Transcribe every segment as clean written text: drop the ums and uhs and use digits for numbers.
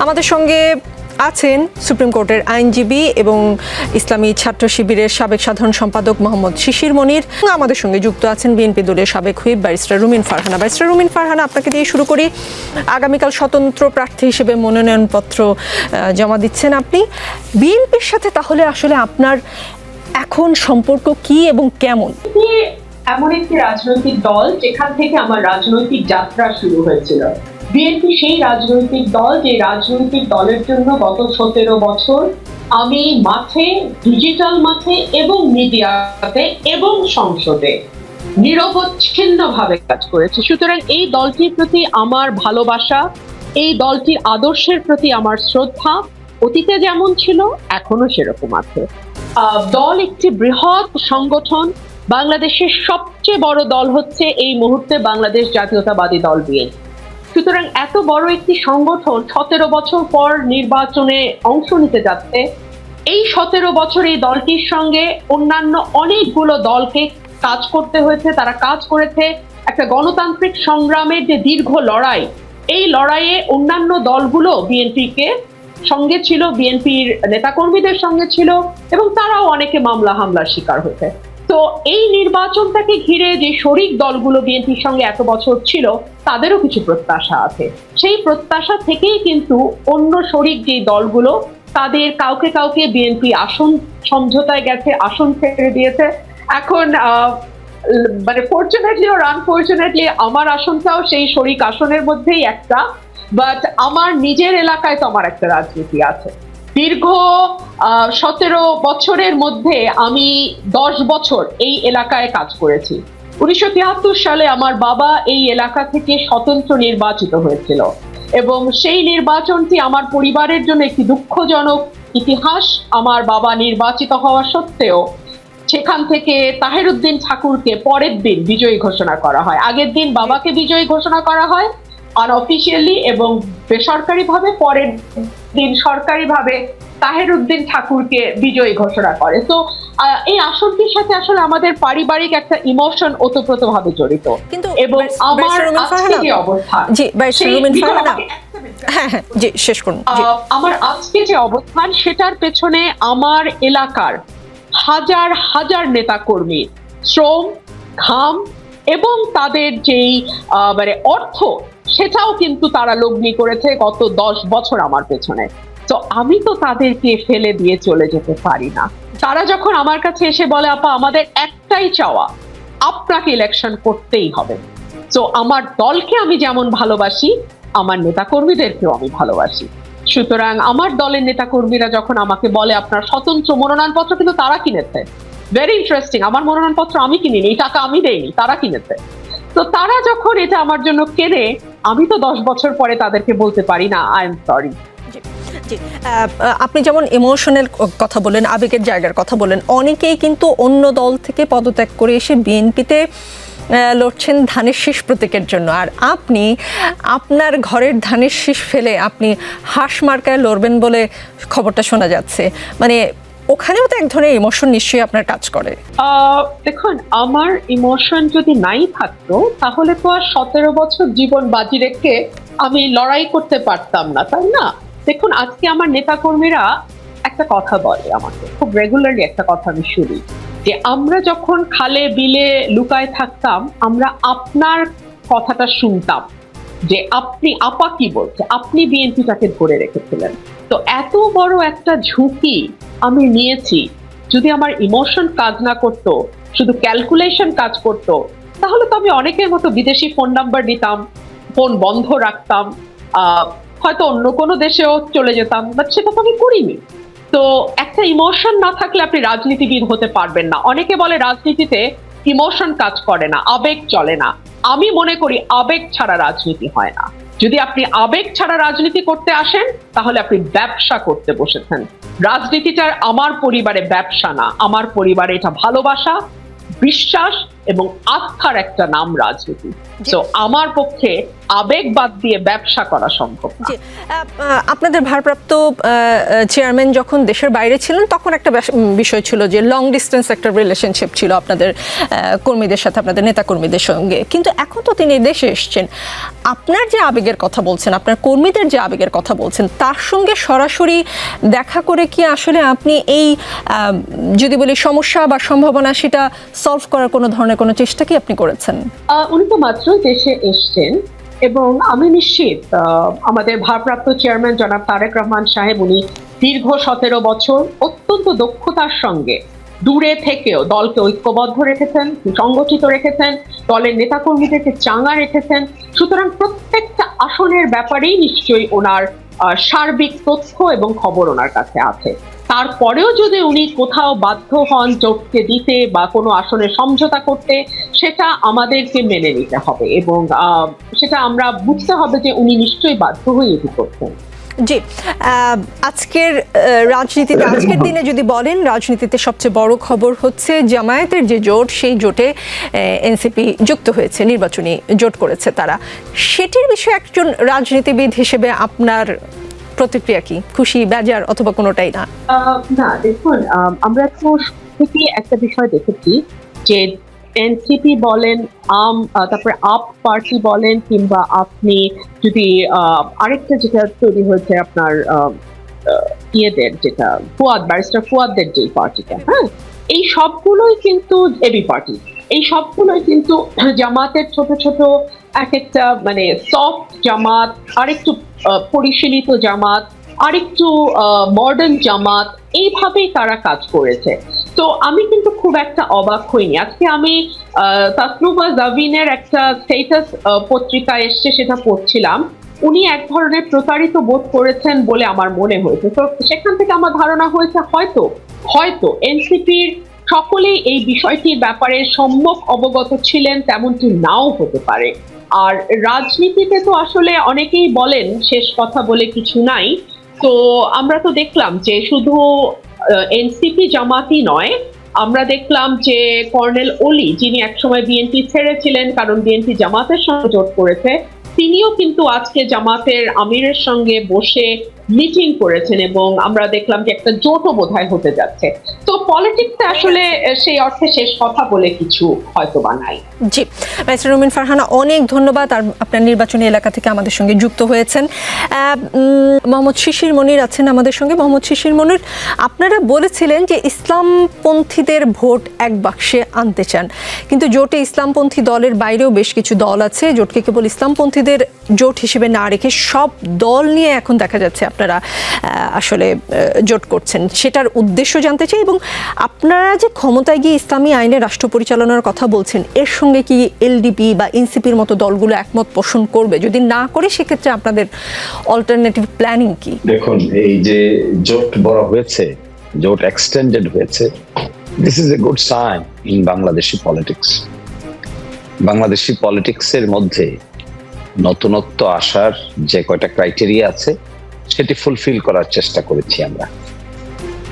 আমাদের সঙ্গে আছেন সুপ্রিম কোর্টের আইনজীবী এবং ইসলামী ছাত্র শিবিরের সাবেক সাধারণ সম্পাদক মোহাম্মদ শিশির মনির। আমাদের সঙ্গে যুক্ত আছেন বিএনপি দলের সাবেক হুইপ ব্যারিস্টার রুমিন ফারহানা। ব্যারিস্টার রুমিন ফারহানা, আপনাকে দিয়ে শুরু করি। আগামীকাল স্বতন্ত্র প্রার্থী হিসেবে মনোনয়নপত্র জমা দিচ্ছেন আপনি। বিএনপির সাথে তাহলে আসলে আপনার এখন সম্পর্ক কি এবং কেমন? এমন একটি রাজনৈতিক দল যেখান থেকে আমার রাজনৈতিক যাত্রা শুরু হয়েছিল। বিএনপি সেই রাজনৈতিক দল যে রাজনৈতিক দলের জন্য গত 17 বছর আমি মাঠে, ডিজিটাল মাঠে এবং মিডিয়াতে এবং সংসদে নিরবচ্ছিন্নভাবে কাজ করেছি। সুতরাং এই দলটির প্রতি আমার ভালোবাসা, এই দলটির আদর্শের প্রতি আমার শ্রদ্ধা অতীতে যেমন ছিল এখনো সেরকম আছে। দল একটি বৃহৎ সংগঠন। বাংলাদেশের সবচেয়ে বড় দল হচ্ছে এই মুহূর্তে বাংলাদেশ জাতীয়তাবাদী দল বিএনপি। সুতরাং এত বড় একটি সংগঠন 17 বছর পর নির্বাচনে অংশ নিতে যাচ্ছে। এই 17 বছর এই দলটির সঙ্গে অন্যান্য অনেকগুলো দলকে কাজ করতে হয়েছে। তারা কাজ করেছে একটা গণতান্ত্রিক সংগ্রামের যে দীর্ঘ লড়াই, এই লড়াইয়ে অন্যান্য দলগুলো বিএনপিকে সঙ্গে ছিল, বিএনপির নেতাকর্মীদের সঙ্গে ছিল এবং তারাও অনেকে মামলা হামলার শিকার হয়েছে। তো এই নির্বাচনটাকে ঘিরে যে শরিক দলগুলো বিএনপির সঙ্গে এত বছর ছিল তাদেরও কিছু প্রত্যাশা আছে। সেই প্রত্যাশা থেকেই কিন্তু অন্য শরিক যে দলগুলো তাদের কাউকে কাউকে বিএনপি আসন সমঝোতায় গেছে, আসন ছেড়ে দিয়েছে। এখন মানে ফরচুনেটলি ওর আনফরচুনেটলি আমার আসনটাও সেই শরিক আসনের মধ্যেই একটা। বাট আমার নিজের এলাকায় তো আমার একটা রাজনীতি আছে। দীর্ঘ 17 বছরের মধ্যে আমি 10 বছর এই এলাকায় কাজ করেছি। 1973 সালে আমার বাবা এই এলাকা থেকে স্বতন্ত্র নির্বাচিত হয়েছিল এবং সেই নির্বাচনটি আমার পরিবারের জন্য একটি দুঃখজনক ইতিহাস। আমার বাবা নির্বাচিত হওয়া সত্ত্বেও সেখান থেকে তাহেরউদ্দিন ঠাকুরকে পরের দিন বিজয়ী ঘোষণা করা হয়। আগের দিন বাবাকে বিজয়ী ঘোষণা করা হয় আনঅফিশিয়ালি এবং বেসরকারিভাবে, পরের দিন সরকারিভাবে তাহেরউদ্দিন ঠাকুরকে বিজয়ী ঘোষণা করে। তো এই আসনটির সাথে আসলে আমাদের পারিবারিক একটা ইমোশন ওতপ্রোতভাবে জড়িত। কিন্তু এবং আমার আজকে যে অবস্থান, শেষ করুন। আমার আজকে যে অবস্থান সেটার পেছনে আমার এলাকার হাজার হাজার নেতাকর্মীর শ্রম, ঘাম এবং তাদের যেই মানে অর্থ, সেটাও কিন্তু তারা লগ্নি করেছে গত 10 বছর আমার পেছনে। তো আমি তো তাদেরকে ফেলে দিয়ে চলে যেতে পারি না। তারা যখন আমার কাছে এসে বলে, আপা আমাদের একটাই চাওয়া, আপনাকে ইলেকশন করতেই হবে। তো আমার দলকে আমি যেমন ভালোবাসি, আমার নেতাকর্মীদেরকেও আমি ভালোবাসি। সুতরাং আমার দলের নেতাকর্মীরা যখন আমাকে বলে আপনার স্বতন্ত্র মনোনয়নপত্র কিন্তু তারা কিনেছে, ভেরি ইন্টারেস্টিং, আমার মনোনয়নপত্র আমি কিনিনি, এই টাকা আমি দেইনি, তারা কিনেছে। তো তারা যখন এটা আমার জন্য কেনে, আমি তো 10 বছর পরে তাদেরকে বলতে পারি না আই এম সরি। আপনি যেমন ইমোশনাল কথা বলেন, আবেগের জায়গার কথা বলেন, অনেকেই কিন্তু অন্য দল থেকে পদত্যাগ করে এসে বিএনপিতে লড়ছেন ধানের শীষ প্রতীকের জন্য। আর আপনি আপনার ঘরের ধানের শীষ ফেলে আপনি হাঁস মার্কায় লড়বেন বলে খবরটা শোনা যাচ্ছে। মানে ওখানেও তো এক ধরনের ইমোশন নিশ্চয়ই আপনার কাজ করে। দেখুন, আমার ইমোশন যদি নাই থাকতো তাহলে তো আর 17 বছর জীবন বাজি রেখে আমি লড়াই করতে পারতাম না, তাই না? দেখুন, আজকে আমার নেতাকর্মীরা একটা কথা বলে আমাকে, খুব রেগুলারলি একটা কথা আমি শুনি, যে আমরা যখন খালে বিলে লুকায় থাকতাম আমরা আপনার কথাটা শুনতাম, যে আপনি আপা কি বলছে, আপনি বিএনপিটাকে ধরে রেখেছিলেন। তো এত বড় একটা ঝুঁকি আমি নিয়েছি, যদি আমার ইমোশন কাজ না করতো, শুধু ক্যালকুলেশন কাজ করতো, তাহলে তো আমি অনেকের মতো বিদেশি ফোন নাম্বার দিতাম, ফোন বন্ধ রাখতাম, হয়তো অন্য কোনো দেশেও চলে যেতাম, বাট সেটা তো আমি করিনি। তো একটা ইমোশন না থাকলে আপনি রাজনীতিবিদ হতে পারবেন না। অনেকে বলে রাজনীতিতে ইমোশন কাজ করে না, আবেগ চলে না। আমি মনে করি আবেগ ছাড়া রাজনীতি হয় না। যদি আপনি আবেগ ছাড়া রাজনীতি করতে আসেন তাহলে আপনি ব্যবসা করতে বসেছেন। রাজনীতিটা আমার পরিবারে ব্যবসা না, আমার পরিবারে এটা ভালোবাসা, বিশ্বাস এবং আস্থার একটা নাম রাজনীতি। তো আমার পক্ষে আবেগ বাদ দিয়ে ব্যবসা করা সম্ভব না। আপনাদের ভারপ্রাপ্ত চেয়ারম্যান যখন দেশের বাইরে ছিলেন তখন একটা বিষয় ছিল যে লং ডিস্টেন্স একটা রিলেশনশিপ ছিল আপনাদের কর্মীদের সাথে, আপনাদের নেতা কর্মীদের সঙ্গে, কিন্তু এখন তো তিনি দেশে এসছেন। আপনার যে আবেগের কথা বলছেন, আপনার কর্মীদের যে আবেগের কথা বলছেন, তার সঙ্গে সরাসরি দেখা করে কি আসলে আপনি এই যদি বলি সমস্যা বা সম্ভাবনা সেটা সলভ করার কোনো ধরনের কোনো চেষ্টা কি আপনি করেছেন? উনি তো মাত্র দেশে এসছেন এবং আমি নিশ্চিত আমাদের ভারপ্রাপ্ত চেয়ারম্যান জনাব তারেক রহমান সাহেব, উনি দীর্ঘ 17 বছর অত্যন্ত দক্ষতার সঙ্গে দূরে থেকেও দলকে ঐক্যবদ্ধ রেখেছেন, সংগঠিত রেখেছেন, দলের নেতাকর্মীদেরকে চাঙ্গা রেখেছেন। সুতরাং প্রত্যেকটা আসনের ব্যাপারেই নিশ্চয়ই ওনার সার্বিক তথ্য এবং খবর ওনার কাছে আছে। তারপরেও যদি উনি কোথাও বাধ্য হন জোটকে দিতে বা কোনো আসনে সমঝোতা করতে, সেটা আমাদেরকে মেনে নিতে হবে এবং সেটা আমরা বুঝতে হবে যে উনি নিশ্চয়ই বাধ্য হয়ে এটি করছেন। জি, আজকের রাজনীতিতে, আজকের দিনে যদি বলেন, রাজনীতিতে সবচেয়ে বড় খবর হচ্ছে জামায়াতের যে জোট, সেই জোটে এনসিপি যুক্ত হয়েছে, নির্বাচনী জোট করেছে তারা। সেটির বিষয়ে একজন রাজনীতিবিদ হিসেবে আপনার প্রতিক্রিয়া কি? খুশি, বেজার অথবা কোনোটাই না? না, দেখুন, আমরা তো থেকে একটা বিষয় দেখেছি যে এনসিপি বলেন, তারপরে আপ পার্টি বলেন, কিংবা আপনি যদি আরেকটা যেটা তৈরি হয়েছে আপনার ইয়েদের, যেটা ব্যারিস্টার ফুয়াদদের যে পার্টিটা, হ্যাঁ, এই সবগুলোই কিন্তু এবি পার্টি, এই সবগুলোই কিন্তু জামাতের ছোট ছোট এক একটা মানে সফট জামাত, আরেকটু পরিশীলিত জামাত, আরেকটু মডার্ন জামাত, এইভাবেই তারা কাজ করেছে। তো আমি কিন্তু খুব একটা অবাক হইনি। আজকে আমি তাসনুভা জাভিনের একটা স্ট্যাটাস পত্রিকায় এসছে, সেটা পড়ছিলাম। উনি এক ধরনের প্রতারিত বোধ করেছেন বলে আমার মনে হয়েছে। তো সেখান থেকে আমার ধারণা হয়েছে হয়তো এনসিপির সকলেই এই বিষয়টির ব্যাপারে সম্যক অবগত ছিলেন, তেমনটি নাও হতে পারে। আর রাজনীতিতে তো আসলে অনেকেই বলেন শেষ কথা বলে কিছু নাই। তো আমরা তো দেখলাম যে শুধু এনসিপি জামাতই নয়, আমরা দেখলাম যে কর্নেল ওলি, যিনি একসময় বিএনপি ছেড়েছিলেন কারণ বিএনপি জামাতের সঙ্গে জোট করেছে, তিনিও কিন্তু আজকে জামাতের আমিরের সঙ্গে বসে মিটিং করেছেন এবং আমরা দেখলাম যে একটা জোটও বোধহয় হতে যাচ্ছে। তো পলিটিক্সে আসলে সেই অর্থে শেষ কথা বলে কিছু হয়তো বা নাই। জি, ব্যারিস্টার রুমিন ফারহানা, অনেক ধন্যবাদ আর আপনার নির্বাচনী এলাকা থেকে আমাদের সঙ্গে যুক্ত হয়েছেন। মোহাম্মদ শিশির মনির আছেন আমাদের সঙ্গে। মোহাম্মদ শিশির মনির, আপনারা বলেছিলেন যে ইসলামপন্থীদের ভোট এক বাক্সে আনতে চান, কিন্তু জোটে ইসলামপন্থী দলের বাইরেও বেশ কিছু দল আছে। জোটকে কেবল ইসলামপন্থীদের জোট হিসেবে না রেখে সব দল নিয়ে এখন দেখা যাচ্ছে আপনারা আসলে জোট করছেন। সেটার উদ্দেশ্য জানতে চাই, এবং আপনারা যে ক্ষমতায় গিয়ে ইসলামী আইনে রাষ্ট্র পরিচালনার কথা বলছেন, এর সঙ্গে কি এলডিপি বা এনসিপির মতো দলগুলো একমত পোষণ করবে? যদি না করে সেক্ষেত্রে আপনাদের অল্টারনেটিভ প্ল্যানিং কি? দেখুন, এই যে জোট বড় হয়েছে, জোট এক্সটেন্ডেড হয়েছে, this is a good sign in Bangladeshi politics. Bangladeshi পলিটিক্সের মধ্যে নতুনত্ব আসার যে কয়টা ক্রাইটেরিয়া আছে সেটি ফুলফিল করার চেষ্টা করেছি আমরা,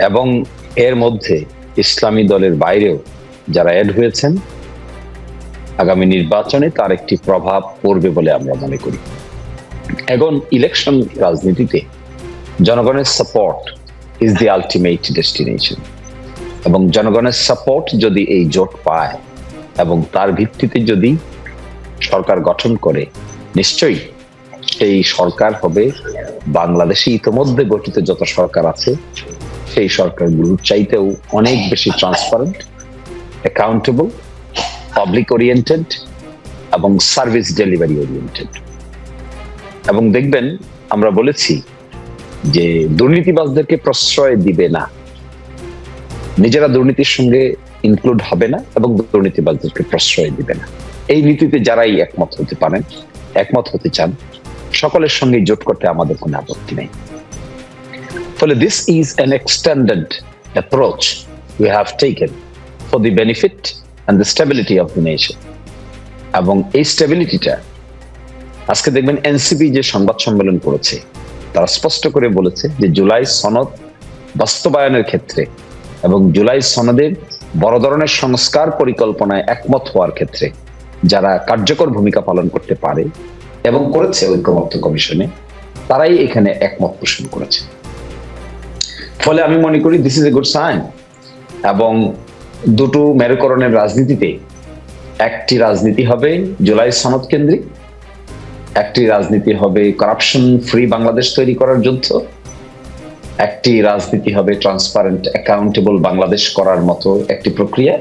এবং এর মধ্যে ইসলামী দলের বাইরেও যারা অ্যাড হয়েছেন, আগামী নির্বাচনে তার একটি প্রভাব পড়বে বলে আমরা মনে করি। এখন ইলেকশন রাজনীতিতে জনগণের support is the ultimate destination, এবং জনগণের সাপোর্ট যদি এই জোট পায় এবং তার ভিত্তিতে যদি সরকার গঠন করে, নিশ্চয়ই সেই সরকার হবে বাংলাদেশে ইতোমধ্যে গঠিত যত সরকার আছে সেই সরকারগুলোর চাইতেও অনেক বেশি ট্রান্সপারেন্ট, অ্যাকাউন্টেবল, পাবলিক ওরিয়েন্টেড এবং সার্ভিস ডেলিভারি ওরিয়েন্টেড। এবং দেখবেন, আমরা বলেছি যে দুর্নীতিবাজদেরকে প্রশ্রয় দিবে না, নিজেরা দুর্নীতির সঙ্গে ইনক্লুড হবে না এবং দুর্নীতিবাজদেরকে প্রশ্রয় দিবে না। এই নীতিতে যারাই একমত হতে পারেন, একমত হতে চান, সকলের সঙ্গে জোট করতে আমাদের কোনো আপত্তি নেই। ফলে this is an extended approach we have taken for the benefit and the stability of the nation. এবং এই স্টেবিলিটিটা আজকে দেখবেন এনসিপি যে সংবাদ সম্মেলন করেছে, তারা স্পষ্ট করে বলেছে যে জুলাই সনদ বাস্তবায়নের ক্ষেত্রে এবং জুলাই সনদের বড় ধরনের সংস্কার পরিকল্পনায় একমত হওয়ার ক্ষেত্রে যারা কার্যকর ভূমিকা পালন করতে পারে এবং করেছে ঐকমত্য কমিশনে, তারাই এখানে একমত পোষণ করেছে। ফলে আমি মনে করি this is a good sign. এবং দুটো মেরুকরণের রাজনীতিতে একটি রাজনীতি হবে জুলাই সনদ কেন্দ্রিক, একটি রাজনীতি হবে কারাপশন ফ্রি বাংলাদেশ তৈরি করার যুদ্ধ, একটি রাজনীতি হবে ট্রান্সপারেন্ট অ্যাকাউন্টেবল বাংলাদেশ করার মতো একটি প্রক্রিয়া।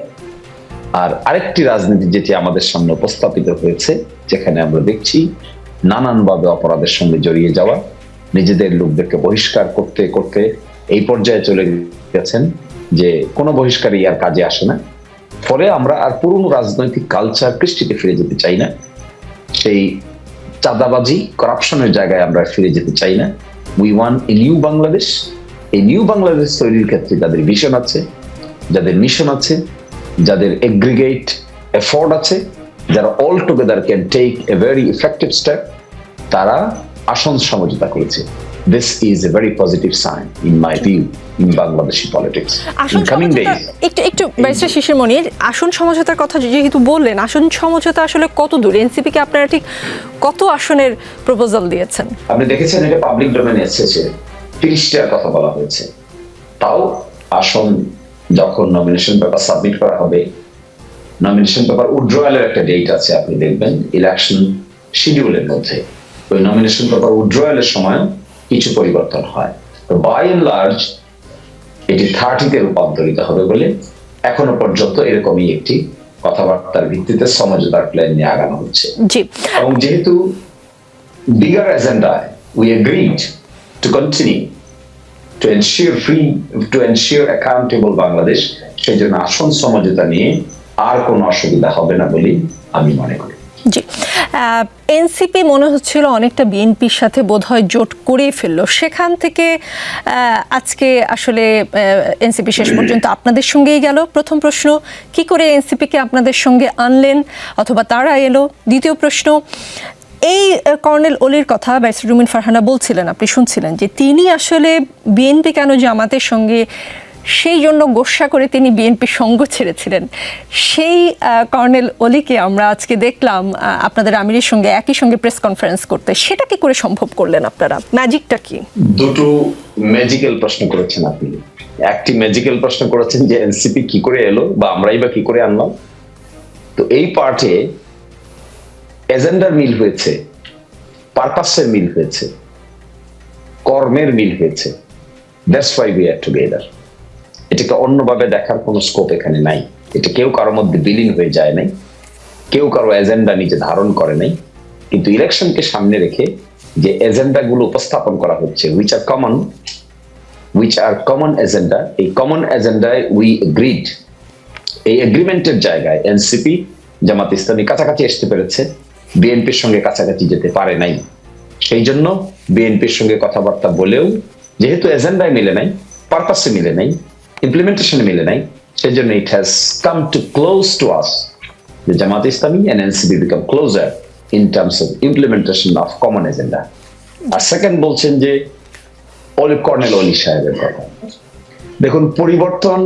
আর আরেকটি রাজনীতি যেটি আমাদের সামনে উপস্থাপিত হয়েছে, যেখানে আমরা দেখছি নানানভাবে অপরাধের সঙ্গে জড়িয়ে যাওয়া, নিজেদের লোকদেরকে বহিষ্কার করতে করতে এই পর্যায়ে চলে গেছেন যে কোনো বহিষ্কারই আর কাজে আসে না। ফলে আমরা আর পুরনো রাজনৈতিক কালচার কৃষ্টিতে ফিরে যেতে চাই না, সেই চাঁদাবাজি করাপশনের জায়গায় আমরা ফিরে যেতে চাই না। We want a new Bangladesh. এই নিউ বাংলাদেশ তৈরির ক্ষেত্রে যাদের ভিশন আছে, যাদের মিশন আছে, যাদের এগ্রিগেট এফোর্ট আছে, যারা all together can take a very effective step, তারা আসন সমঝোতা করেছে। This is a very positive sign in my view in Bangladeshi politics. আসন In coming সমঝোতা days, একটু ব্যারিস্টার শিশির মনির, আসন সমঝোতার কথা যেহেতু বললেন, আসন সমঝোতা আসলে কত দূর? এনসিপি কে আপনারা ঠিক কত আসনের প্রপোজাল দিয়েছেন? আপনি দেখেছেন এটা পাবলিক ডোমেনে এসেছে, 30টার কথা বলা হয়েছে। তাও আসন যখন নমিনেশন পেপার সাবমিট করা হবে, নমিনেশন পেপার উইথড্রয়ালের একটা ডেট আছে, আপনি দেখবেন ইলেকশন শিডিউলের মধ্যে ওই নমিনেশন পেপার উইথড্রয়ালের সময় কিছু পরিবর্তন হয়। তো বাই এন্ড লার্জ এটি 30-তে রূপান্তরিত হবে বলে এখনো পর্যন্ত এরকমই একটি কথাবার্তার ভিত্তিতে সমঝোতার প্ল্যান নিয়ে আগানো হচ্ছে। জি, এবং যেহেতু বিগার এজেন্ডায় we agreed to continue to ensure accountable Bangladesh, সেই জন্য আসন সমঝোতা নিয়ে আর কোনো অসুবিধা হবে না বলে আমি মনে করি। জি, এনসিপি মনে হচ্ছিল অনেকটা বিএনপির সাথে বোধহয় জোট করেই ফেললো, সেখান থেকে আজকে আসলে এনসিপি শেষ পর্যন্ত আপনাদের সঙ্গেই গেল। প্রথম প্রশ্ন, কি করে এনসিপিকে আপনাদের সঙ্গে আনলেন অথবা তারা এলো? দ্বিতীয় প্রশ্ন, এই কর্নেল অলির কথা ব্যারিস্টার রুমিন ফারহানা বলছিলেন, আপনি শুনছিলেন যে তিনি আসলে বিএনপি কেন জামাতের সঙ্গে, সেই জন্য গোস্বা করে তিনি বিএনপির সঙ্গ ছেড়েছিলেন। সেই কর্নেল অলিকে আমরা আজকে দেখলাম আপনাদের আমিরের সঙ্গে একই সঙ্গে প্রেস কনফারেন্স করতে। সেটা কি করে সম্ভব করলেন আপনারা? ম্যাজিকটা কি? দুটো ম্যাজিক্যাল প্রশ্ন করেছেন আপনি। একটি ম্যাজিক্যাল প্রশ্ন করেছেন যে এনসিপি কি করে এলো বা আমরাই বা কি করে আনলাম। তো এই পার্টে এজেন্ডার মিল হয়েছে, পারপাসের মিল হয়েছে, কর্মের মিল হয়েছে। That's why we are together. এটাকে অন্যভাবে দেখার কোনো স্কোপ এখানে নাই। এটা কেউ কারোর মধ্যে বিলীন হয়ে যায় নাই, কেউ কারো এজেন্ডা নিজে ধারণ করে নাই। কিন্তু ইলেকশনকে সামনে রেখে যে এজেন্ডাগুলো উপস্থাপন করা হচ্ছে, উইচ আর কমন এজেন্ডা, এই কমন এজেন্ডায় উই এগ্রিড। এই এগ্রিমেন্টের জায়গায় এনসিপি জামাত ইসলামী কাছাকাছি আসতে পেরেছে, বিএনপির সঙ্গে কাছাকাছি যেতে পারে নাই। সেই জন্য বিএনপির সঙ্গে কথাবার্তা বলেও যেহেতু এজেন্ডায় মিলে নাই, পারপাসে মিলে নাই, ইমপ্লিমেন্টেশনে মিলে নাই, সেই জন্য it has come to close to us. The Jamaat Islami and NCP become closer in terms of implementation of common agenda. আর সেকেন্ড বলছেন যে কর্নেল অলি সাহেবের কথা। দেখুন, পরিবর্তন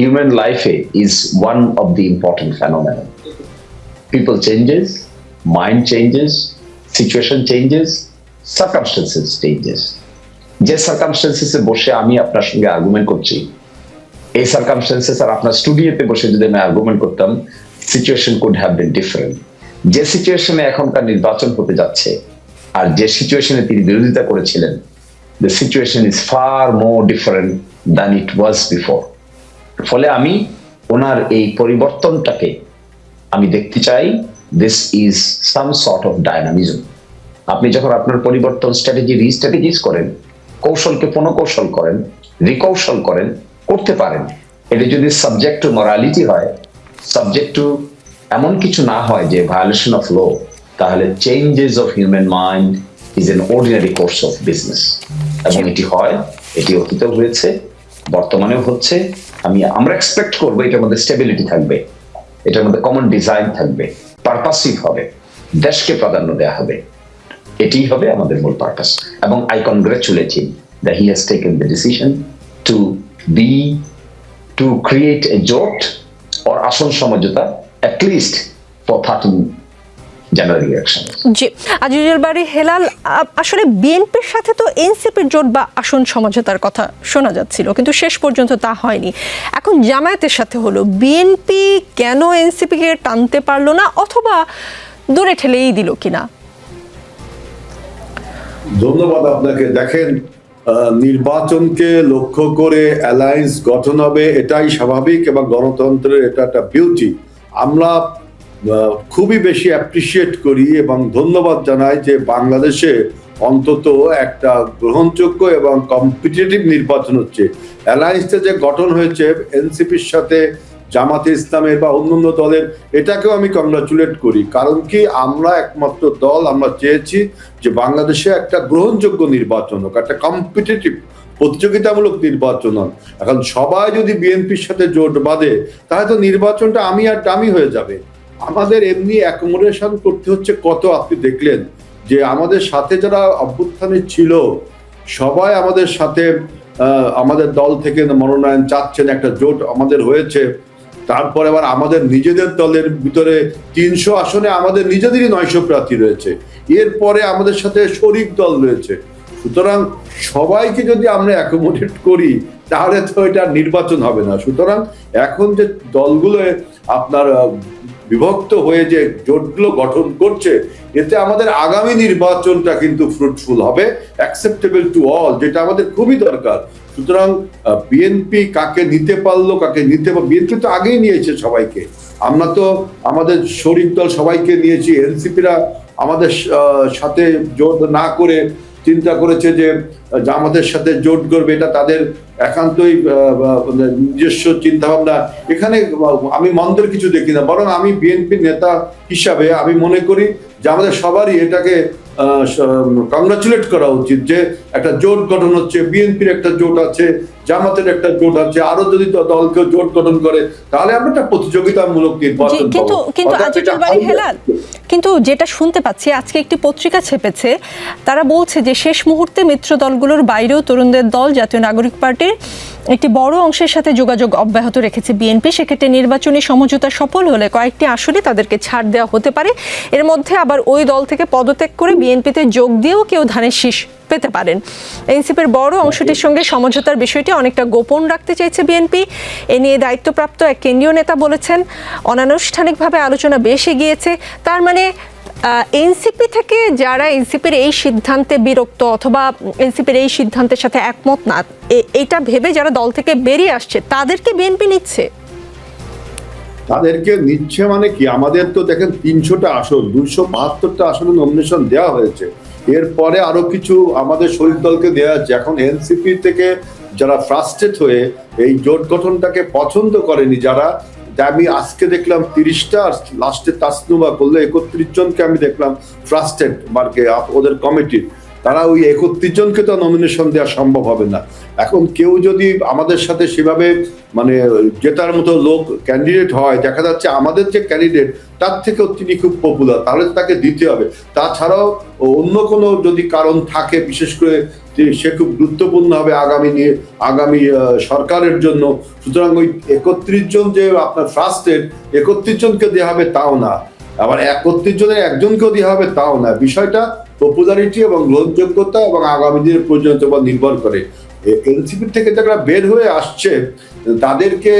হিউম্যান লাইফে is one of the important phenomenon. People changes, mind changes, situation changes, circumstances changes. যে সার্কামস্টেন্সেসে বসে আমি আপনার সঙ্গে আর্গুমেন্ট করছি, এই সার্কামস্টেন্সেস আর আপনার স্টুডিওতে বসে যদি আমি আর্গুমেন্ট করতাম, situation could have been different. যে সিচুয়েশনে এখনকার নির্বাচন হতে যাচ্ছে আর যে সিচুয়েশনে তিনি বিরোধিতা করেছিলেন, the situation is far more different than it was before. ফলে আমি ওনার এই পরিবর্তনটাকে আমি দেখতে চাই, this is some sort of dynamism. আপনি যখন আপনার পরিবর্তন রিস্ট্র্যাটেজিস করেন, কৌশলকে পুনঃকৌশল করেন, রিকৌশল করেন, করতে পারেন। এটা যদি সাবজেক্ট টু মরালিটি হয়, সাবজেক্ট টু এমন কিছু না হয় যে ভায়োলেশন অফ ল, তাহলে changes of human mind is an ordinary course of business. এবং এটি হয়, এটি অতীতেও হয়েছে, বর্তমানেও হচ্ছে। আমরা এক্সপেক্ট করবো এটার মধ্যে স্টেবিলিটি থাকবে, এটার মধ্যে কমন ডিজাইন থাকবে, পারপাসিভ হবে, দেশকে প্রাধান্য দেওয়া হবে। এটি হবে আমাদের মূল পারপাস। এবং I congratulate him that he has taken the decision to create a jot or আসন সমঝোতা অ্যাটলিস্ট ফর 13 জানুয়ারি ইলেকশন। জি, আজিজুল বারী হেলাল, আসলে বিএনপির সাথে তো এনসিপির জোট বা আসন সমঝোতার কথা শোনা যাচ্ছিল, কিন্তু শেষ পর্যন্ত তা হয়নি। এখন জামায়াতের সাথে হলো, বিএনপি কেন এনসিপিকে টানতে পারলো না, অথবা দূরে ঠেলেই দিল কিনা? ধন্যবাদ আপনাকে। দেখেন, নির্বাচনকে লক্ষ্য করে অ্যালায়েন্স গঠন হবে, এটাই স্বাভাবিক এবং গণতন্ত্রের এটা একটা বিউটি। আমরা খুবই বেশি অ্যাপ্রিসিয়েট করি এবং ধন্যবাদ জানাই যে বাংলাদেশে অন্তত একটা গ্রহণযোগ্য এবং কম্পিটিটিভ নির্বাচন হচ্ছে। অ্যালায়েন্সটা যে গঠন হয়েছে এনসিপির সাথে জামাতে ইসলামের বা অন্যান্য দলের, এটাকেও আমি কংগ্রাচুলেট করি। কারণ কি, আমরা একমাত্র দল, আমরা চেয়েছি যে বাংলাদেশে একটা গ্রহণযোগ্য নির্বাচন হোক, একটা কম্পিটিটিভ প্রতিযোগিতামূলক নির্বাচন হোক। এখন সবাই যদি বিএনপির সাথে জোট বাঁধে তাহলে তো নির্বাচনটা আমি আর দামি হয়ে যাবে। আমাদের এমনি অ্যাকোমোডেশন করতে হচ্ছে কত। আপনি দেখলেন যে আমাদের সাথে যারা অভ্যুত্থানে ছিল সবাই আমাদের সাথে, আমাদের দল থেকে মনোনয়ন চাচ্ছেন, একটা জোট আমাদের হয়েছে। তারপরে আবার আমাদের নিজেদের দলের ভিতরে 300 আসনে আমাদের নিজেদেরই 900 প্রার্থী রয়েছে। এরপরে আমাদের সাথে শরিক দল রয়েছে। সুতরাং সবাইকে যদি আমরা অ্যাকোমোডেট করি তাহলে তো এটা নির্বাচন হবে না। সুতরাং এখন যে দলগুলো আপনার বিভক্ত হয়ে যে জোটগুলো গঠন করছে, এতে আমাদের আগামী নির্বাচনটা কিন্তু ফ্রুটফুল হবে, অ্যাকসেপ্টেবল টু অল, যেটা আমাদের খুবই দরকার। সুতরাং বিএনপি কাকে নিতে পারলো, কাকে নিতে, বিএনপি তো আগেই নিয়েছে সবাইকে। আমরা তো আমাদের শরিক দল সবাইকে নিয়েছি। এনসিপিরা আমাদের সাথে জোট না করে চিন্তা করেছে যে আমাদের সাথে জোট করবে, এটা তাদের একান্তই নিজস্ব চিন্তা ভাবনা। এখানে আমি মন্দের কিছু দেখি না, বরং আমি বিএনপির নেতা হিসাবে আমি মনে করি যে আমাদের সবারই এটাকে কংগ্রাচুলেট করা উচিত যে একটা জোট গঠন হচ্ছে, বিএনপির একটা জোট আছে, জামাতের একটা জোট আছে, আরো যদি দলকে জোট গঠন করে তাহলে আমরা একটা প্রতিযোগিতামূলক নির্বাচন কিন্তু আজিজুল বারী হেলাল, কিন্তু যেটা শুনতে পাচ্ছি, আজকে একটি পত্রিকা ছেপেছে, তারা বলছে যে শেষ মুহূর্তে মিত্র দলগুলোর বাইরেও তরুণদের দল জাতীয় নাগরিক পার্টির একটি বড় অংশের সাথে যোগাযোগ অব্যাহত রেখেছে বিএনপি। সেক্ষেত্রে নির্বাচনী সমঝোতা সফল হলে কয়েকটি আসলে তাদেরকে ছাড় দেওয়া হতে পারে। এর মধ্যে আবার ওই দল থেকে পদত্যাগ করে বিএনপিতে যোগ দিয়েও কেউ ধানের শীষ পেতে পারেন। এনসিপির বড় অংশটির সঙ্গে সমঝোতার বিষয়টি অনেকটা গোপন রাখতে চাইছে বিএনপি। এ নিয়ে দায়িত্বপ্রাপ্ত এক কেন্দ্রীয় নেতা বলেছেন, অনানুষ্ঠানিকভাবে আলোচনা বেশ এগিয়েছে। তার মানে এনসিপি থেকে যারা এনসিপির এই সিদ্ধান্তে বিরক্ত অথবা এনসিপির এই সিদ্ধান্তের সাথে একমত না, এটা ভেবে যারা দল থেকে বেরিয়ে আসছে তাদেরকে বিএনপি নিচ্ছে। তাদেরকে নিচ্ছে মানে কি, আমাদের তো দেখেন 300টা আসন, 272টা আসনে নমিনেশন দেওয়া হয়েছে। এরপরে আরো কিছু আমাদের শরিক দলকে দেওয়া হচ্ছে। এখন এনসিপি থেকে যারা ফ্রাস্ট্রেট হয়ে এই জোট গঠনটাকে পছন্দ করেনি যারা, আমি আজকে দেখলাম 30টা, আর লাস্টে তাসনুবা করলো 31 জনকে আমি দেখলাম ফ্রাস্ট্রেট মার্কে ওদের কমিটির। তারা ওই 31 জনকে তো নমিনেশন দেওয়া সম্ভব হবে না। এখন কেউ যদি আমাদের সাথে সেভাবে মানে জেতার মতো লোক ক্যান্ডিডেট হয়, দেখা যাচ্ছে আমাদের যে ক্যান্ডিডেট তার থেকেও তিনি খুব পপুলার, তাহলে তাকে দিতে হবে। তাছাড়াও অন্য কোনো যদি কারণ থাকে, বিশেষ করে সে খুব গুরুত্বপূর্ণ হবে আগামী সরকারের জন্য। সুতরাং ওই 31 জন যে আপনার ফার্স্টের 31 জনকে দেওয়া হবে তাও না, আবার 31 জনের একজনকেও দেওয়া হবে তাও না। বিষয়টা পপুলারিটি এবং গ্রহণযোগ্যতা এবং আগামী দিনের প্রয়োজনীয়তার উপর নির্ভর করে। এনসিপি থেকে যারা বের হয়ে আসছে তাদেরকে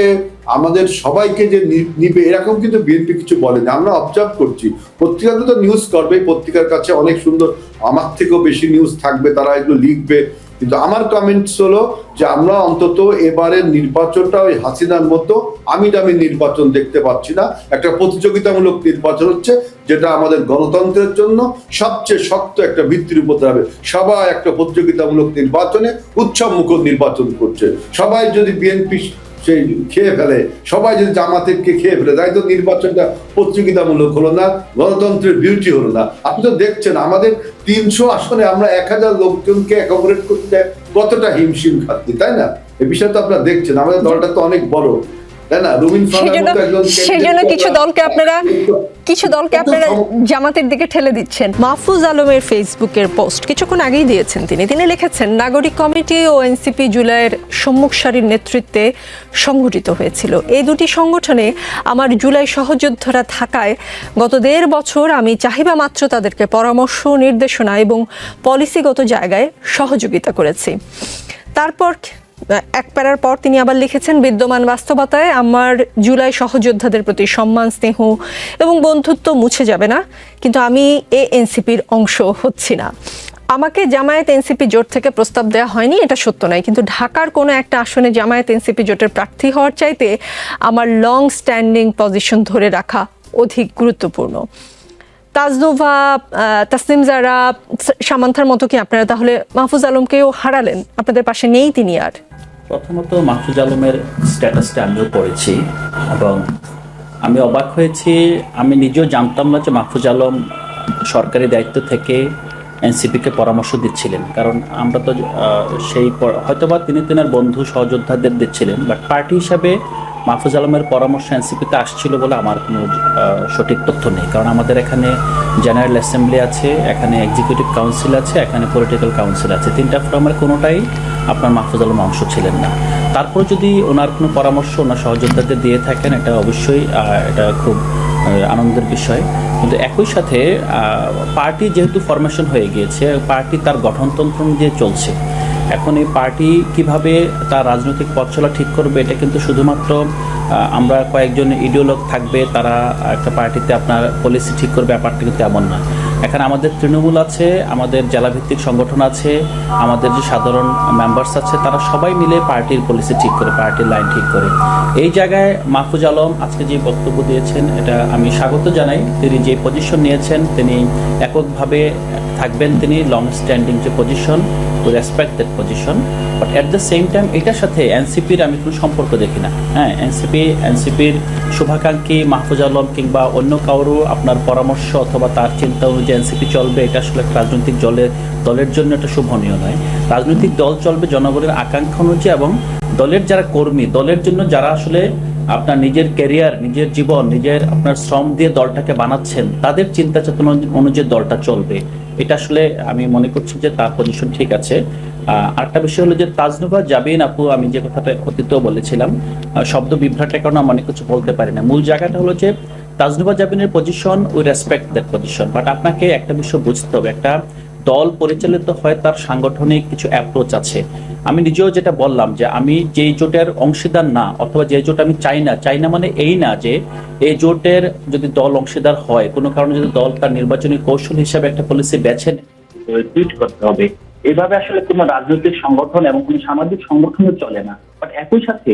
আমাদের সবাইকে যে নিবে এরকম কিন্তু বিএনপি কিছু বলেনি। আমরা অবজার্ভ করছি, পত্রিকাগুলো তো নিউজ করবে, পত্রিকার কাছে অনেক সুন্দর, আমার থেকেও বেশি নিউজ থাকবে, তারা এগুলো লিখবে। কিন্তু আমার কমেন্টস হলো যে আমরা অন্তত এবারের নির্বাচনটা ওই হাসিনার মতো আমি দামি নির্বাচন দেখতে পাচ্ছি না। একটা প্রতিযোগিতামূলক নির্বাচন হচ্ছে, যেটা আমাদের গণতন্ত্রের জন্য সবচেয়ে শক্ত একটা ভিত্তির উপর হবে। সবাই একটা প্রতিযোগিতামূলক নির্বাচনে উৎসবমুখর নির্বাচন করছে। সবাই যদি বিএনপি সেই খেয়ে ফেলে, সবাই যদি জামাতেরকে খেয়ে ফেলে, তাই তো নির্বাচনটা প্রতিযোগিতামূলক হলো না, গণতন্ত্রের বিউটি হলো না। আপনি তো দেখছেন আমাদের 300 আসনে আমরা 1000 লোকজনকে অ্যাকোমোডেট করতে কতটা হিমশিম খাচ্ছি, তাই না? এই বিষয়টা আপনারা দেখছেন, আমাদের দলটা তো অনেক বড়। তাই না? রুমিন ফারহানার মতো একজন সেজন্য কিছু দলকে আপনারা জামাতের দিকে ঠেলে দিচ্ছেন। মাহফুজ আলমের ফেসবুকের পোস্ট কিছুক্ষণ আগেই দিয়েছেন তিনি লিখেছেন, নাগরিক কমিটি ও এনসিপি জুলাইয়ের সম্মুখ সারির নেতৃত্বে সংগঠিত হয়েছিল। এই দুটি সংগঠনে আমার জুলাই সহযোদ্ধারা থাকায় গত 1.5 বছর আমি চাহিদা মাত্র তাদেরকে পরামর্শ, নির্দেশনা এবং পলিসিগত জায়গায় সহযোগিতা করেছি। তারপর এক প্যারার পর তিনি আবার লিখেছেন, বিদ্যমান বাস্তবতায় আমার জুলাই সহযোদ্ধাদের প্রতি সম্মান, স্নেহ এবং বন্ধুত্ব মুছে যাবে না, কিন্তু আমি এনসিপির অংশ হচ্ছি না। আমাকে জামায়াত এনসিপি জোট থেকে প্রস্তাব দেওয়া হয়নি, এটা সত্য নয়, কিন্তু ঢাকার কোনো একটা আসনে জামায়াত এনসিপি জোটের প্রার্থী হওয়ার চাইতে আমার লং স্ট্যান্ডিং পজিশন ধরে রাখা অধিক গুরুত্বপূর্ণ। তাজনুভা, তাসনিম জারা, সামান্থার মতো কি আপনারা তাহলে মাহফুজ আলমকেও হারালেন? আপনাদের পাশে নেই তিনি আর? প্রথমত মাহফুজ আলমের স্ট্যাটাসটা আমিও পড়েছি এবং আমি অবাক হয়েছি। আমি নিজেও জানতাম না যে মাহফুজ আলম সরকারি দায়িত্ব থেকে এনসিপিকে পরামর্শ দিচ্ছিলেন, কারণ আমরা তো সেই হয়তোবা তিনি তেনার বন্ধু সহযোদ্ধাদের দিচ্ছিলেন, বাট পার্টি হিসাবে মাহফুজ আলমের পরামর্শ এনসিপিতে আসছিল বলে আমার কোনো সঠিক তথ্য নেই। কারণ আমাদের এখানে জেনারেল অ্যাসেম্বলি আছে, এখানে এক্সিকিউটিভ কাউন্সিল আছে, এখানে পলিটিক্যাল কাউন্সিল আছে, 3টা ফোরামের কোনোটাই আপনার মাহফুজ আলম অংশ ছিলেন না। তারপর যদি ওনার কোনো পরামর্শ ওনার সহযোদ্ধাদের দিয়ে থাকেন, এটা অবশ্যই এটা খুব আনন্দের বিষয়। কিন্তু একই সাথে পার্টি যেহেতু ফরমেশন হয়ে গিয়েছে, পার্টি তার গঠনতন্ত্র অনুযায়ী চলছে। এখন এই পার্টি কিভাবে তার রাজনৈতিক পথ চলা ঠিক করবে, এটা কিন্তু শুধুমাত্র আমরা কয়েকজন ইডিওলগ থাকবে তারা একটা পার্টিতে আপনার পলিসি ঠিক করবে, ব্যাপারটা কিন্তু এমন না। এখানে আমাদের তৃণমূল আছে, আমাদের জেলাভিত্তিক সংগঠন আছে, আমাদের যে সাধারণ মেম্বার্স আছে, তারা সবাই মিলে পার্টির পলিসি ঠিক করে, পার্টির লাইন ঠিক করে। এই জায়গায় মাহফুজ আলম আজকে যে বক্তব্য দিয়েছেন, এটা আমি স্বাগত জানাই। তিনি যে পজিশন নিয়েছেন, তিনি এককভাবে থাকবেন, তিনি লং স্ট্যান্ডিং যে position, to respect that position, but at the same time এটার সাথে এনসিপির আমি কোনো সম্পর্ক দেখি না। হ্যাঁ, এনসিপির শুভাকাঙ্ক্ষী মাহফুজ আলম কিংবা অন্য কারো আপনার পরামর্শ অথবা তার চিন্তা অনুযায়ী এনসিপি চলবে, এটা আসলে একটা রাজনৈতিক দলের জন্য এটা শোভনীয় নয়। রাজনৈতিক দল চলবে জনগণের আকাঙ্ক্ষা অনুযায়ী এবং দলের যারা কর্মী, দলের জন্য যারা আসলে আপনার নিজের ক্যারিয়ার, নিজের জীবন, নিজের আপনার শ্রম দিয়ে দলটাকে বানাচ্ছেন, তাদের চিন্তা চেতনা অনুযায়ী দলটা চলবে। এটা আসলে আমি মনে করছি যে তার পজিশন ঠিক আছে। আরেকটা বিষয় হলো যে তাজনুভা জাবিন আপু, আমি যে কথাটা অতীতেও বলেছিলাম, শব্দ বিভ্রাটের কারণে আমি অনেক কিছু বলতে পারি না। মূল জায়গাটা হলো যে তাজনুভা জাবিনের position, we respect that position, but আপনাকে একটা বিষয় বুঝতে হবে, একটা দল পরিচালিত হয় তার সাংগঠনিক কিছু অ্যাপ্রোচ আছে। আমি নিজেও যেটা বললাম যে আমি যেই জোটের অংশীদার না, অথবা যে জোট আমি চাই না মানে এই না যে এই জোটের যদি দল অংশীদার হয়, কোনো কারণে যদি দল তার নির্বাচনী কৌশল হিসাবে একটা পলিসি বেছে টুইট করতে হবে, এভাবে আসলে কোনো রাজনৈতিক সংগঠন এবং কোনো সামাজিক সংগঠনও চলে না। বাট একই সাথে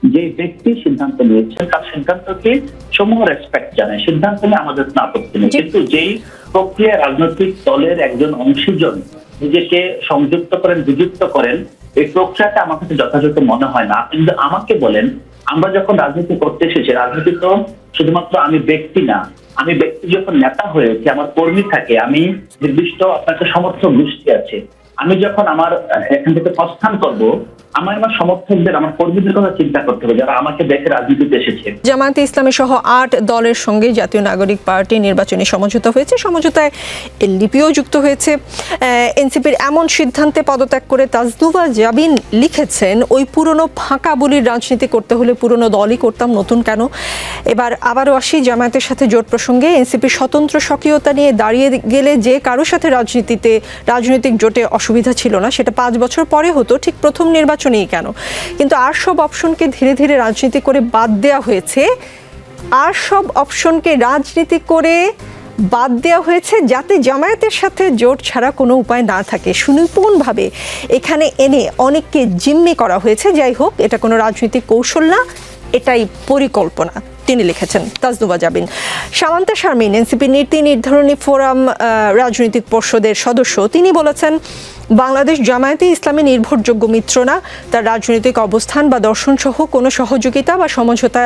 যে ব্যক্তি সিদ্ধান্ত নিয়েছে তার সিদ্ধান্তকে সমূহ রেসপেক্ট জানায়, সিদ্ধান্ত নিয়ে আমাদের আপত্তি নেই, কিন্তু যেই প্রক্রিয়া রাজনৈতিক দলের একজন অংশীজন নিজেকে সংযুক্ত করেন, বিযুক্ত করেন, এই প্রক্রিয়াটা আমার কাছে যথাযথ মনে হয় না। আপনি যদি আমাকে বলেন, আমরা যখন রাজনীতি করতে এসেছি, রাজনীতি তো শুধুমাত্র আমি ব্যক্তি না, আমি ব্যক্তি যখন নেতা হয়েছি, আমার কর্মী থাকে, আমি নির্দিষ্ট আপনাকে সমর্থক গোষ্ঠী আছে, আমি যখন আমার এখান থেকে প্রস্থান করব, আমার সমর্থকদের, আমার কর্মীদের কথা চিন্তা করতে হবে, যারা আমাকে দেখে রাজনীতিতে এসেছে। জামায়াতে ইসলামী সহ 8 দলের সঙ্গে জাতীয় নাগরিক পার্টি নির্বাচনী সমঝোতা হয়েছে, সমঝোতায় এলডিপিও যুক্ত হয়েছে। এনসিপির এমন সিদ্ধান্তে পদত্যাগ করে তাজনুভা জাবিন লিখেছেন, ওই পুরনো ফাঁকা বুলির রাজনীতি করতে হলে পুরনো দলই করতাম, নতুন কেন? এবার আবারও আসি জামায়াতের সাথে জোট প্রসঙ্গে। এনসিপির স্বতন্ত্র সক্রিয়তা নিয়ে দাঁড়িয়ে গেলে যে কারোর সাথে রাজনৈতিক জোটে অসুবিধা ছিল না, সেটা 5 বছর পরে হতো, ঠিক প্রথম নির্বাচনেই কেন? কিন্তু আর সব অপশনকে ধীরে ধীরে রাজনীতি করে বাদ দেওয়া হয়েছে, যাতে জামায়াতের সাথে জোট ছাড়া কোনো উপায় না থাকে। সুনিপুণভাবে এখানে এনে অনেককে জিম্মি করা হয়েছে। যাই হোক, এটা কোনো রাজনৈতিক কৌশল না, এটাই পরিকল্পনা, তিনি লিখেছেন তাজনুভা জাবিন। সামান্তা শারমিন, এনসিপি নীতি নির্ধারণী ফোরাম রাজনৈতিক পর্ষদের সদস্য, তিনি বলেছেন, বাংলাদেশ জামায়াতে ইসলামী নির্ভরযোগ্য মিত্র না, তার রাজনৈতিক অবস্থান বা দর্শন সহ কোনো সহযোগিতা বা সমঝোতা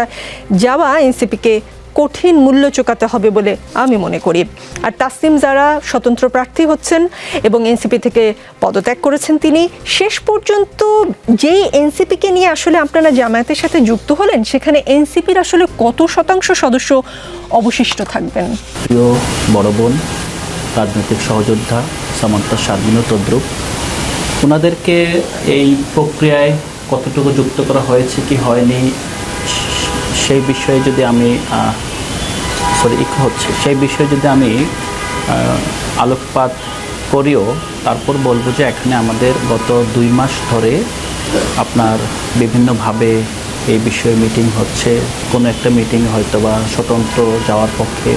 যাওয়া এনসিপিকে কঠিন মূল্য চোকাতে হবে বলে আমি মনে করি। আর তাসনিম যারা স্বতন্ত্র প্রার্থী হচ্ছেন এবং এনসিপি থেকে পদত্যাগ করেছেন, তিনি শেষ পর্যন্ত যেই এনসিপিকে নিয়ে আসলে আপনারা জামায়াতের সাথে যুক্ত হলেন, সেখানে এনসিপির আসলে কত শতাংশ সদস্য অবশিষ্ট থাকবেন? প্রিয় বড় বোন, রাজনৈতিক সহযোদ্ধা সামান্তা শারমিন তদ্রুপ, ওনাদেরকে এই প্রক্রিয়ায় কতটুকু যুক্ত করা হয়েছে কি হয়নি সেই বিষয়ে যদি আমি সেই বিষয়ে যদি আমি আলোকপাত করিও, তারপর বলবো যে এখানে আমাদের গত 2 মাস ধরে আপনার বিভিন্নভাবে এই বিষয়ে মিটিং হচ্ছে। কোনো একটা মিটিং হয়তো বা স্বতন্ত্র যাওয়ার পক্ষে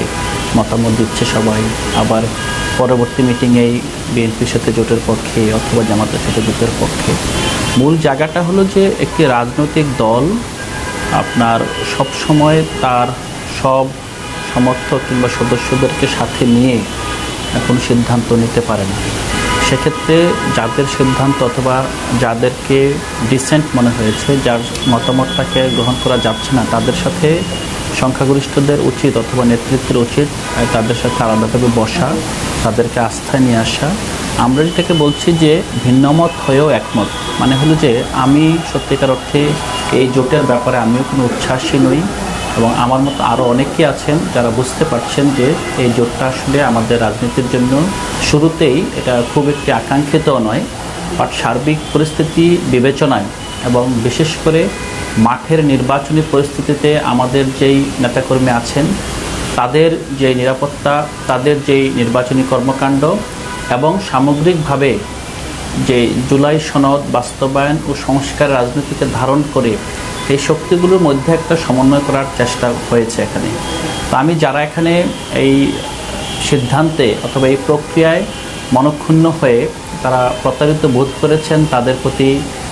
মতামত দিচ্ছে সবাই, আবার পরবর্তী মিটিংয়েই বিএনপির সাথে জোটের পক্ষে অথবা জামাতের সাথে জোটের পক্ষে। মূল জায়গাটা হলো যে একটি রাজনৈতিক দল আপনার সব সময় তার সব সমর্থক কিংবা সদস্যদেরকে সাথে নিয়ে কোনো সিদ্ধান্ত নিতে পারে না। সেক্ষেত্রে যাদের সিদ্ধান্ত অথবা যাদেরকে ডিসেন্ট মনে হয়েছে, যার মতামতটাকে গ্রহণ করা যাচ্ছে না, তাদের সাথে সংখ্যাগরিষ্ঠদের উচিত অথবা নেতৃত্বের উচিত তাদের সাথে আলাদাভাবে বসা, তাদেরকে আস্থায় নিয়ে আসা। আমরা যেটাকে বলছি যে ভিন্নমত হয়েও একমত, মানে হলো যে আমি সত্যিকার অর্থে এই জোটের ব্যাপারে আমিও কোনো উচ্ছ্বাসী নই, এবং আমার মতো আরও অনেকেই আছেন যারা বুঝতে পারছেন যে এই জোটটা আসলে আমাদের রাজনীতির জন্য শুরুতেই এটা খুব একটি আকাঙ্ক্ষিত নয়, বাট সার্বিক পরিস্থিতি বিবেচনায় এবং বিশেষ করে মাঠের নির্বাচনী পরিস্থিতিতে আমাদের যেই নেতাকর্মী আছেন তাদের যে নিরাপত্তা, তাদের যেই নির্বাচনী কর্মকাণ্ড এবং সামগ্রিকভাবে যে জুলাই সনদ বাস্তবায়ন ও সংস্কার রাজনীতিকে ধারণ করে এই শক্তিগুলোর মধ্যে একটা সমন্বয় করার চেষ্টা হয়েছে এখানে। তো আমি যারা এখানে এই সিদ্ধান্তে অথবা এই প্রক্রিয়ায় মনক্ষুণ্ণ হয়ে তারা প্রতারিত বোধ করেছেন, তাদের প্রতি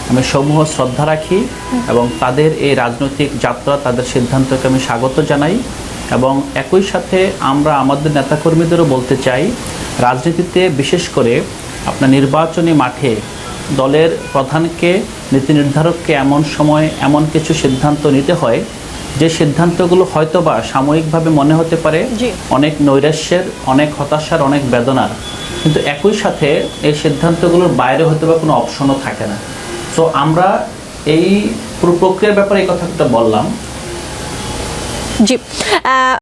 আমি সমূহ শ্রদ্ধা রাখি এবং তাদের এই রাজনৈতিক যাত্রা, তাদের সিদ্ধান্তকে আমি স্বাগত জানাই। এবং একই সাথে আমরা আমাদের নেতাকর্মীদেরও বলতে চাই, রাজনীতিতে বিশেষ করে আপনার নির্বাচনী মাঠে দলের প্রধানকে, নীতি নির্ধারককে এমন সময় এমন কিছু সিদ্ধান্ত নিতে হয় যে সিদ্ধান্তগুলো হয়তোবা সাময়িকভাবে মনে হতে পারে অনেক নৈরাশ্যের, অনেক হতাশার, অনেক বেদনার, কিন্তু একই সাথে এই সিদ্ধান্তগুলোর বাইরে হয়তোবা কোনো অপশনও থাকে না। তো আমরা এই পুরো প্রক্রিয়ার ব্যাপারে এই কথাটা বললাম। জি,